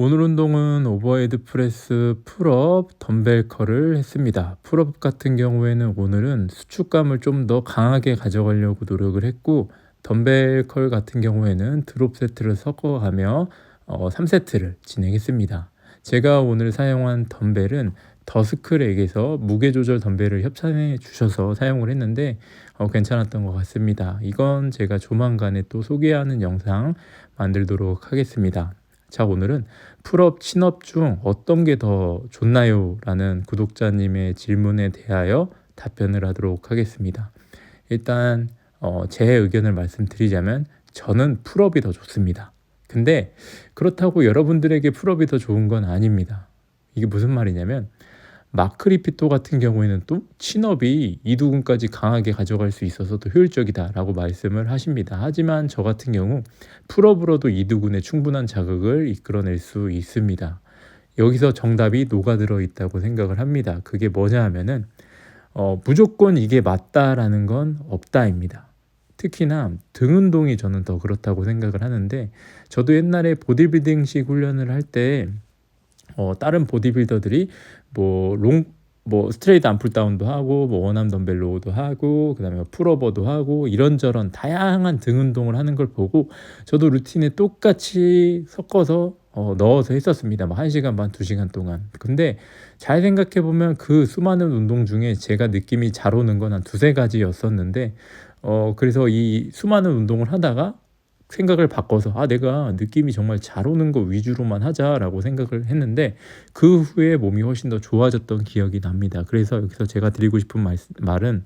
오늘 운동은 오버헤드 프레스, 풀업, 덤벨 curl을 했습니다. 풀업 같은 경우에는 오늘은 수축감을 좀 더 강하게 가져가려고 노력을 했고, 덤벨 curl 같은 경우에는 드롭 세트를 섞어가며 3세트를 진행했습니다. 제가 오늘 사용한 덤벨은 더스크렉에서 무게 조절 덤벨을 협찬해 주셔서 사용을 했는데 괜찮았던 것 같습니다. 이건 제가 조만간에 또 소개하는 영상 만들도록 하겠습니다. 자, 오늘은 풀업, 친업 중 어떤 게 더 좋나요? 라는 구독자님의 질문에 대하여 답변을 하도록 하겠습니다. 일단 제 의견을 말씀드리자면 저는 풀업이 더 좋습니다. 근데 그렇다고 여러분들에게 풀업이 더 좋은 건 아닙니다. 이게 무슨 말이냐면 마크 리피토 같은 경우에는 또 친업이 이두근까지 강하게 가져갈 수 있어서 더 효율적이다라고 말씀을 하십니다. 하지만 저 같은 경우 풀업으로도 이두근에 충분한 자극을 이끌어낼 수 있습니다. 여기서 정답이 녹아들어 있다고 생각을 합니다. 그게 뭐냐 하면은 무조건 이게 맞다라는 건 없다입니다. 특히나 등 운동이 저는 더 그렇다고 생각을 하는데, 저도 옛날에 보디빌딩식 훈련을 할때 다른 보디빌더들이 스트레이트 암풀다운도 하고 원암 덤벨 로우도 하고 그다음에 풀오버도 하고 이런저런 다양한 등 운동을 하는 걸 보고 저도 루틴에 똑같이 섞어서 넣어서 했었습니다. 1시간 반, 2시간 동안. 근데 잘 생각해 보면 그 수많은 운동 중에 제가 느낌이 잘 오는 건 한 두세 가지였었는데, 그래서 이 수많은 운동을 하다가 생각을 바꿔서 내가 느낌이 정말 잘 오는 거 위주로만 하자라고 생각을 했는데, 그 후에 몸이 훨씬 더 좋아졌던 기억이 납니다. 그래서 여기서 제가 드리고 싶은 말은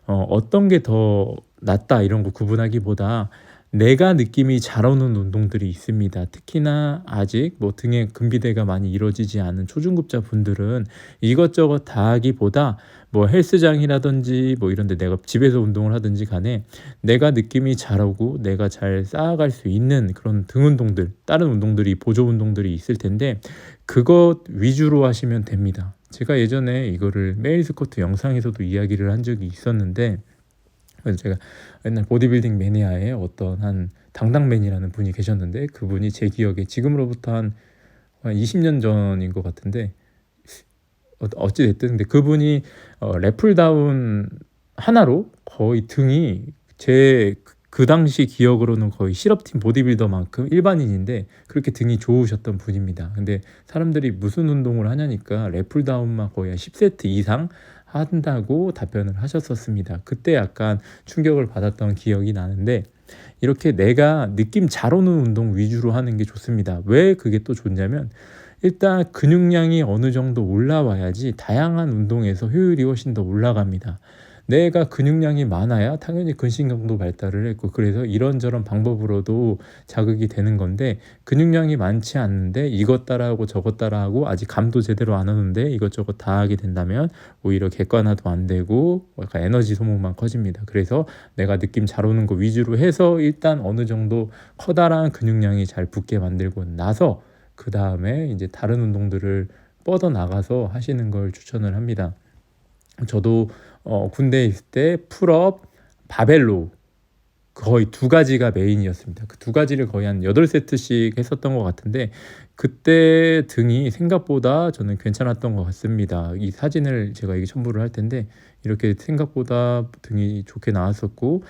어떤 게 더 낫다 이런 거 구분하기보다 내가 느낌이 잘 오는 운동들이 있습니다. 특히나 아직 등에 근비대가 많이 이루어지지 않은 초중급자 분들은 이것저것 다 하기보다 헬스장이라든지 이런 데 내가 집에서 운동을 하든지 간에 내가 느낌이 잘 오고 내가 잘 쌓아갈 수 있는 그런 등 운동들, 다른 운동들이 보조 운동들이 있을 텐데 그것 위주로 하시면 됩니다. 제가 예전에 이거를 메일 스쿼트 영상에서도 이야기를 한 적이 있었는데, 그래서 제가 옛날 보디빌딩 매니아의 어떤 한 당당맨이라는 분이 계셨는데, 그분이 제 기억에 지금으로부터 한 20년 전인 것 같은데, 어찌 됐든 근데 그분이 랩풀다운 하나로 거의 등이 제 그 당시 기억으로는 거의 실업팀 보디빌더만큼 일반인인데 그렇게 등이 좋으셨던 분입니다. 근데 사람들이 무슨 운동을 하냐니까 랩풀다운만 거의 한 10세트 이상 한다고 답변을 하셨었습니다. 그때 약간 충격을 받았던 기억이 나는데, 이렇게 내가 느낌 잘 오는 운동 위주로 하는 게 좋습니다. 왜 그게 또 좋냐면 일단 근육량이 어느 정도 올라와야지 다양한 운동에서 효율이 훨씬 더 올라갑니다. 내가 근육량이 많아야 당연히 근신경도 발달을 했고, 그래서 이런저런 방법으로도 자극이 되는 건데, 근육량이 많지 않는데 이것 따라하고 저것 따라하고 아직 감도 제대로 안 오는데 이것저것 다 하게 된다면 오히려 객관화도 안 되고 약간 에너지 소모만 커집니다. 그래서 내가 느낌 잘 오는 거 위주로 해서 일단 어느 정도 커다란 근육량이 잘 붙게 만들고 나서 그 다음에 이제 다른 운동들을 뻗어 나가서 하시는 걸 추천을 합니다. 저도 군대에 있을 때 풀업, 바벨로 거의 두 가지가 메인이었습니다. 그 두 가지를 거의 한 8세트씩 했었던 것 같은데, 그때 등이 생각보다 저는 괜찮았던 것 같습니다. 이 사진을 제가 이게 첨부를 할 텐데 이렇게 생각보다 등이 좋게 나왔었고,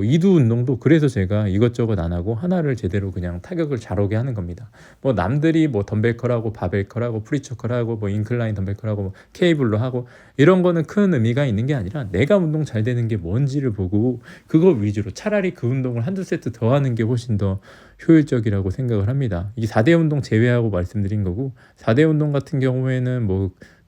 이두 운동도 그래서 제가 이것저것 안 하고 하나를 제대로 그냥 타격을 잘 오게 하는 겁니다. 남들이 덤벨컬하고 바벨컬하고 프리처컬하고 인클라인 덤벨컬하고 케이블로 하고 이런 거는 큰 의미가 있는 게 아니라 내가 운동 잘 되는 게 뭔지를 보고 그거 위주로 차라리 그 운동을 한두 세트 더 하는 게 훨씬 더 효율적이라고 생각을 합니다. 이게 4대 운동 제외하고 말씀드린 거고, 4대 운동 같은 경우에는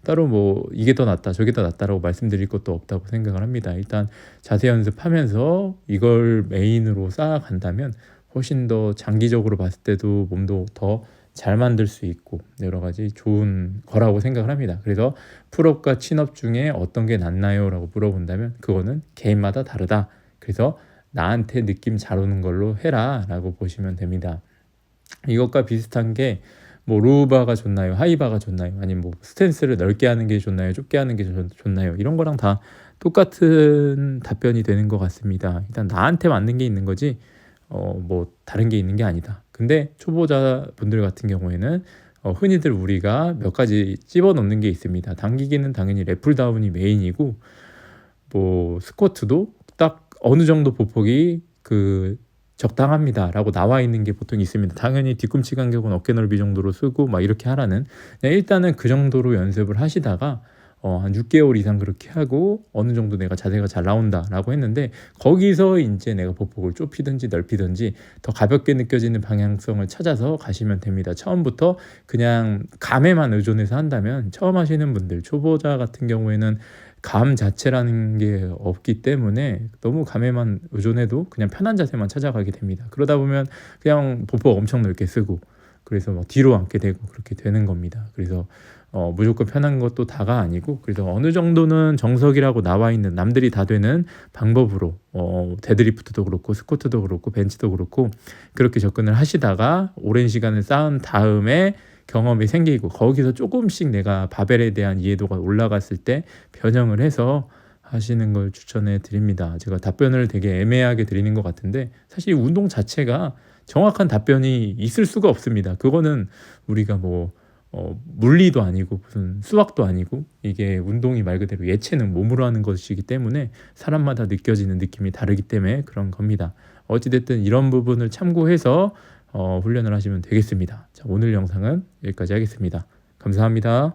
따로 이게 더 낫다 저게 더 낫다라고 말씀드릴 것도 없다고 생각을 합니다. 일단 자세 연습하면서 이걸 메인으로 쌓아간다면 훨씬 더 장기적으로 봤을 때도 몸도 더 잘 만들 수 있고 여러 가지 좋은 거라고 생각을 합니다. 그래서 풀업과 친업 중에 어떤 게 낫나요? 라고 물어본다면 그거는 개인마다 다르다. 그래서 나한테 느낌 잘 오는 걸로 해라 라고 보시면 됩니다. 이것과 비슷한 게 로우바가 좋나요? 하이바가 좋나요? 아니면 스탠스를 넓게 하는 게 좋나요? 좁게 하는 게 좋나요? 이런 거랑 다 똑같은 답변이 되는 것 같습니다. 일단 나한테 맞는 게 있는 거지 다른 게 있는 게 아니다. 근데 초보자분들 같은 경우에는 흔히들 우리가 몇 가지 집어넣는 게 있습니다. 당기기는 당연히 랩풀다운이 메인이고 뭐 스쿼트도 딱 어느 정도 보폭이 적당합니다라고 나와 있는 게 보통 있습니다. 당연히 뒤꿈치 간격은 어깨 넓이 정도로 쓰고 막 이렇게 하라는, 그냥 일단은 그 정도로 연습을 하시다가 한 6개월 이상 그렇게 하고 어느 정도 내가 자세가 잘 나온다라고 했는데, 거기서 이제 내가 보폭을 좁히든지 넓히든지 더 가볍게 느껴지는 방향성을 찾아서 가시면 됩니다. 처음부터 그냥 감에만 의존해서 한다면, 처음 하시는 분들, 초보자 같은 경우에는 감 자체라는 게 없기 때문에 너무 감에만 의존해도 그냥 편한 자세만 찾아가게 됩니다. 그러다 보면 그냥 보폭 엄청 넓게 쓰고, 그래서 막 뒤로 앉게 되고 그렇게 되는 겁니다. 그래서 무조건 편한 것도 다가 아니고, 그래서 어느 정도는 정석이라고 나와 있는, 남들이 다 되는 방법으로 데드리프트도 그렇고 스쿼트도 그렇고 벤치도 그렇고 그렇게 접근을 하시다가 오랜 시간을 쌓은 다음에 경험이 생기고, 거기서 조금씩 내가 바벨에 대한 이해도가 올라갔을 때 변형을 해서 하시는 걸 추천해 드립니다. 제가 답변을 되게 애매하게 드리는 것 같은데, 사실 운동 자체가 정확한 답변이 있을 수가 없습니다. 그거는 우리가 뭐 물리도 아니고 무슨 수학도 아니고, 이게 운동이 말 그대로 예체능, 몸으로 하는 것이기 때문에 사람마다 느껴지는 느낌이 다르기 때문에 그런 겁니다. 어찌됐든 이런 부분을 참고해서 훈련을 하시면 되겠습니다. 자, 오늘 영상은 여기까지 하겠습니다. 감사합니다.